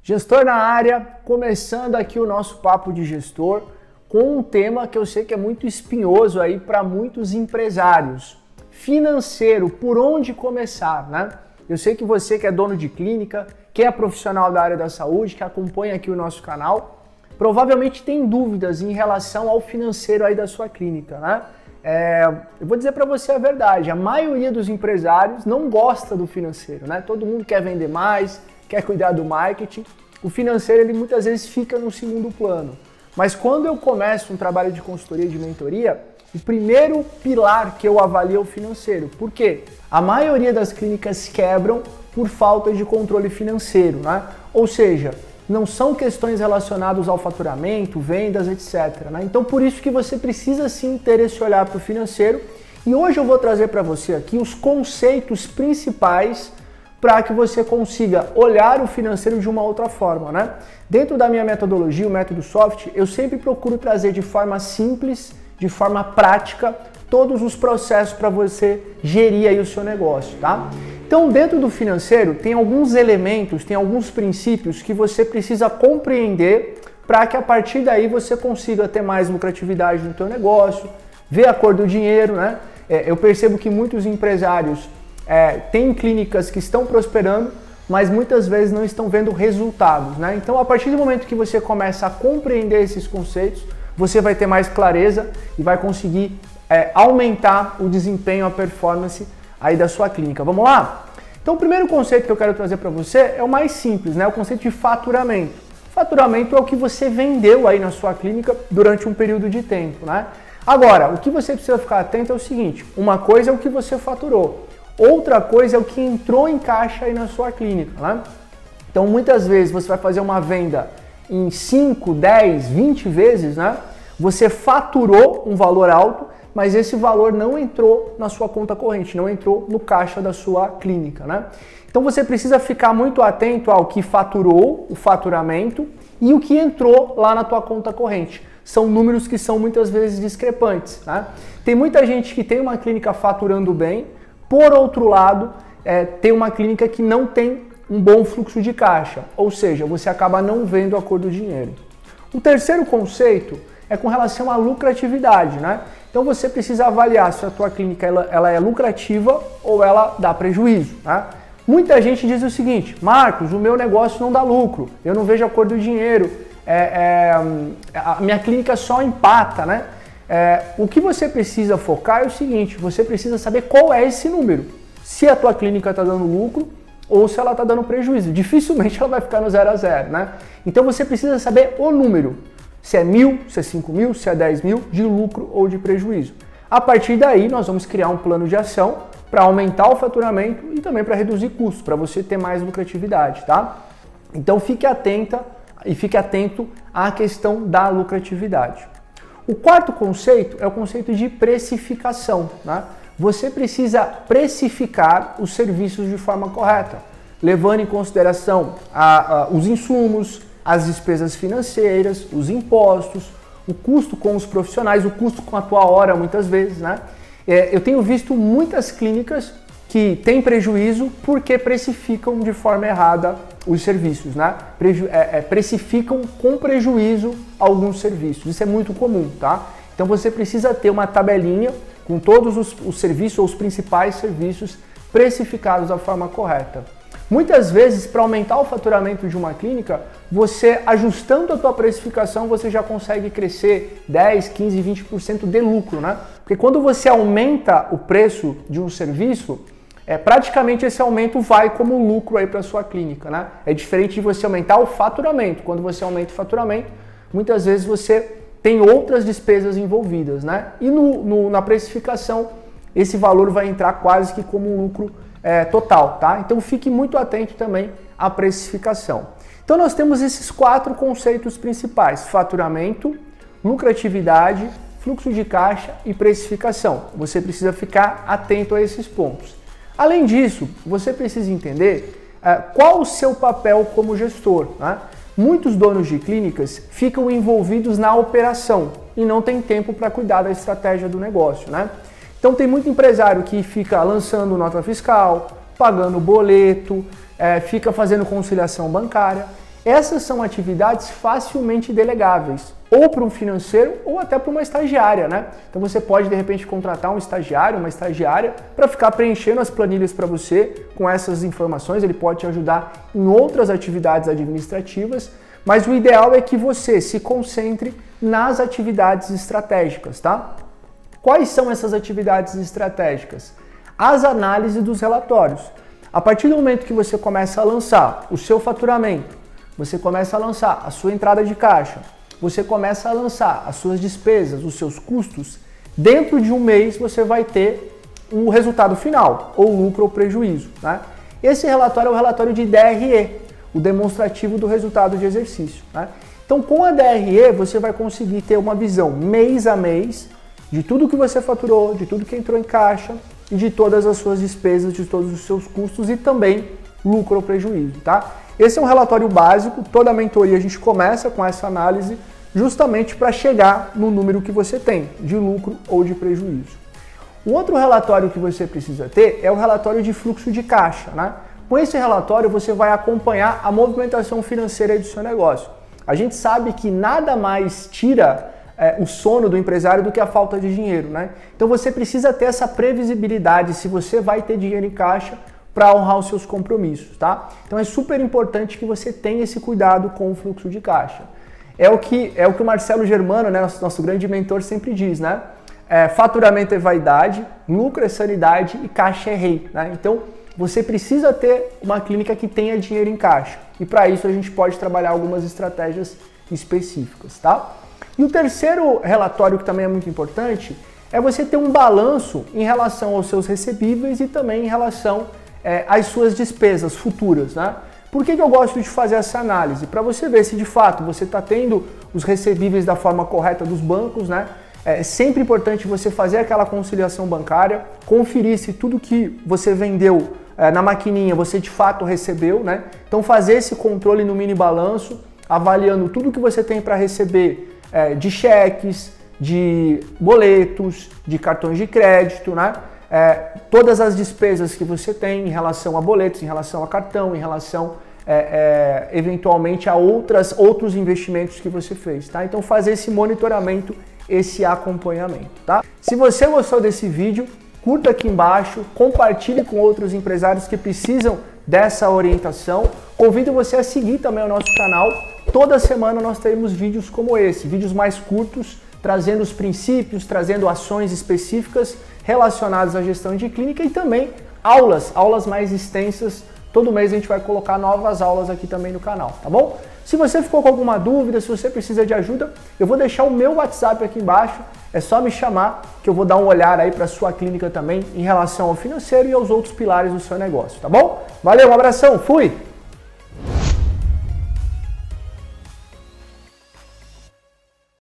Gestor na área, começando aqui o nosso papo de gestor com um tema que eu sei que é muito espinhoso aí para muitos empresários. Financeiro, por onde começar, né? Eu sei que você que é dono de clínica, que é profissional da área da saúde, que acompanha aqui o nosso canal, provavelmente tem dúvidas em relação ao financeiro aí da sua clínica, né? Eu vou dizer para você a verdade, a maioria dos empresários não gosta do financeiro, né? Todo mundo quer vender mais, quer cuidar do marketing. O financeiro, ele muitas vezes fica no segundo plano. Mas quando eu começo um trabalho de consultoria e de mentoria, o primeiro pilar que eu avalio é o financeiro. Por quê? A maioria das clínicas quebram por falta de controle financeiro, né? Ou seja, não são questões relacionadas ao faturamento, vendas, etc, né? Então, por isso que você precisa sim ter esse olhar para o financeiro. E hoje eu vou trazer para você aqui os conceitos principais para que você consiga olhar o financeiro de uma outra forma, né? Dentro da minha metodologia, o método Soft, eu sempre procuro trazer de forma simples, de forma prática, todos os processos para você gerir aí o seu negócio, tá? Então, dentro do financeiro, tem alguns elementos, tem alguns princípios que você precisa compreender para que a partir daí você consiga ter mais lucratividade no teu negócio, ver a cor do dinheiro, né? Eu percebo que muitos empresários têm clínicas que estão prosperando, mas muitas vezes não estão vendo resultados, né? Então, a partir do momento que você começa a compreender esses conceitos, você vai ter mais clareza e vai conseguir aumentar o desempenho, a performance aí da sua clínica. Vamos lá? Então, o primeiro conceito que eu quero trazer para você é o mais simples, né? O conceito de faturamento. Faturamento é o que você vendeu aí na sua clínica durante um período de tempo, né? Agora, o que você precisa ficar atento é o seguinte: uma coisa é o que você faturou, outra coisa é o que entrou em caixa aí na sua clínica, né? Então, muitas vezes você vai fazer uma venda em 5, 10, 20 vezes, né? Você faturou um valor alto, mas esse valor não entrou na sua conta corrente, não entrou no caixa da sua clínica, né? Então você precisa ficar muito atento ao que faturou, o faturamento, e o que entrou lá na tua conta corrente. São números que são muitas vezes discrepantes, né? Tem muita gente que tem uma clínica faturando bem, por outro lado, tem uma clínica que não tem um bom fluxo de caixa, ou seja, você acaba não vendo a cor do dinheiro. O terceiro conceito é com relação à lucratividade, né? Então você precisa avaliar se a tua clínica ela é lucrativa ou ela dá prejuízo, né? Muita gente diz o seguinte: Marcos, o meu negócio não dá lucro, eu não vejo a cor do dinheiro, a minha clínica só empata, né? O que você precisa focar é o seguinte: você precisa saber qual é esse número, se a tua clínica está dando lucro ou se ela está dando prejuízo. Dificilmente ela vai ficar no 0 a 0, né? Então você precisa saber o número. Se é 1.000, se é 5.000, se é 10.000 de lucro ou de prejuízo. A partir daí, nós vamos criar um plano de ação para aumentar o faturamento e também para reduzir custos, para você ter mais lucratividade, tá? Então fique atenta e fique atento à questão da lucratividade. O quarto conceito é o conceito de precificação, né? Você precisa precificar os serviços de forma correta, levando em consideração os insumos, as despesas financeiras, os impostos, o custo com os profissionais, o custo com a tua hora muitas vezes, né? Eu tenho visto muitas clínicas que têm prejuízo porque precificam de forma errada os serviços, né? Precificam com prejuízo alguns serviços, isso é muito comum, tá? Então você precisa ter uma tabelinha com todos os serviços ou os principais serviços precificados da forma correta. Muitas vezes, para aumentar o faturamento de uma clínica, você ajustando a tua precificação, você já consegue crescer 10, 15, 20% de lucro, né? Porque quando você aumenta o preço de um serviço, praticamente esse aumento vai como lucro aí para sua clínica, né? É diferente de você aumentar o faturamento. Quando você aumenta o faturamento, muitas vezes você tem outras despesas envolvidas, né? E na precificação, esse valor vai entrar quase que como um lucro total, tá? Então fique muito atento também à precificação. Então nós temos esses 4 conceitos principais: faturamento, lucratividade, fluxo de caixa e precificação. Você precisa ficar atento a esses pontos. Além disso, você precisa entender qual o seu papel como gestor, né? Muitos donos de clínicas ficam envolvidos na operação e não tem tempo para cuidar da estratégia do negócio, né? Então tem muito empresário que fica lançando nota fiscal, pagando boleto, fica fazendo conciliação bancária Essas são atividades facilmente delegáveis, ou para um financeiro ou até para uma estagiária, né? Então você pode de repente contratar um estagiário, uma estagiária para ficar preenchendo as planilhas para você com essas informações, ele pode te ajudar em outras atividades administrativas, mas o ideal é que você se concentre nas atividades estratégicas, tá? Quais são essas atividades estratégicas? As análises dos relatórios. A partir do momento que você começa a lançar o seu faturamento, você começa a lançar a sua entrada de caixa, você começa a lançar as suas despesas, os seus custos, dentro de um mês você vai ter um resultado final, ou lucro ou prejuízo, né? Esse relatório é o relatório de DRE, o demonstrativo do resultado de exercício, né? Então com a DRE você vai conseguir ter uma visão mês a mês de tudo que você faturou, de tudo que entrou em caixa e de todas as suas despesas, de todos os seus custos e também lucro ou prejuízo, tá? Esse é um relatório básico, toda a mentoria a gente começa com essa análise justamente para chegar no número que você tem, de lucro ou de prejuízo. Um outro relatório que você precisa ter é o relatório de fluxo de caixa, né? Com esse relatório você vai acompanhar a movimentação financeira do seu negócio. A gente sabe que nada mais tira o sono do empresário do que a falta de dinheiro, né? Então você precisa ter essa previsibilidade se você vai ter dinheiro em caixa para honrar os seus compromissos, tá? Então é super importante que você tenha esse cuidado com o fluxo de caixa. É o que o Marcelo Germano, né, nosso grande mentor, sempre diz, né? Faturamento é vaidade, lucro é sanidade e caixa é rei, né? Então você precisa ter uma clínica que tenha dinheiro em caixa. E para isso a gente pode trabalhar algumas estratégias específicas, tá? E o terceiro relatório que também é muito importante é você ter um balanço em relação aos seus recebíveis e também em relação às suas despesas futuras, né? Por que eu gosto de fazer essa análise? Para você ver se de fato você está tendo os recebíveis da forma correta dos bancos, né? É sempre importante você fazer aquela conciliação bancária, conferir se tudo que você vendeu na maquininha você de fato recebeu, né? Então fazer esse controle no mini balanço, avaliando tudo que você tem para receber de cheques, de boletos, de cartões de crédito, né? Todas as despesas que você tem em relação a boletos, em relação a cartão, em relação eventualmente a outros investimentos que você fez, tá? Então fazer esse monitoramento, esse acompanhamento, tá? Se você gostou desse vídeo, curta aqui embaixo, compartilhe com outros empresários que precisam dessa orientação. Convido você a seguir também o nosso canal. Toda semana nós teremos vídeos como esse, vídeos mais curtos, trazendo os princípios, trazendo ações específicas relacionadas à gestão de clínica e também aulas mais extensas. Todo mês a gente vai colocar novas aulas aqui também no canal, tá bom? Se você ficou com alguma dúvida, se você precisa de ajuda, eu vou deixar o meu WhatsApp aqui embaixo. É só me chamar que eu vou dar um olhar aí para sua clínica também em relação ao financeiro e aos outros pilares do seu negócio, tá bom? Valeu, um abração, fui!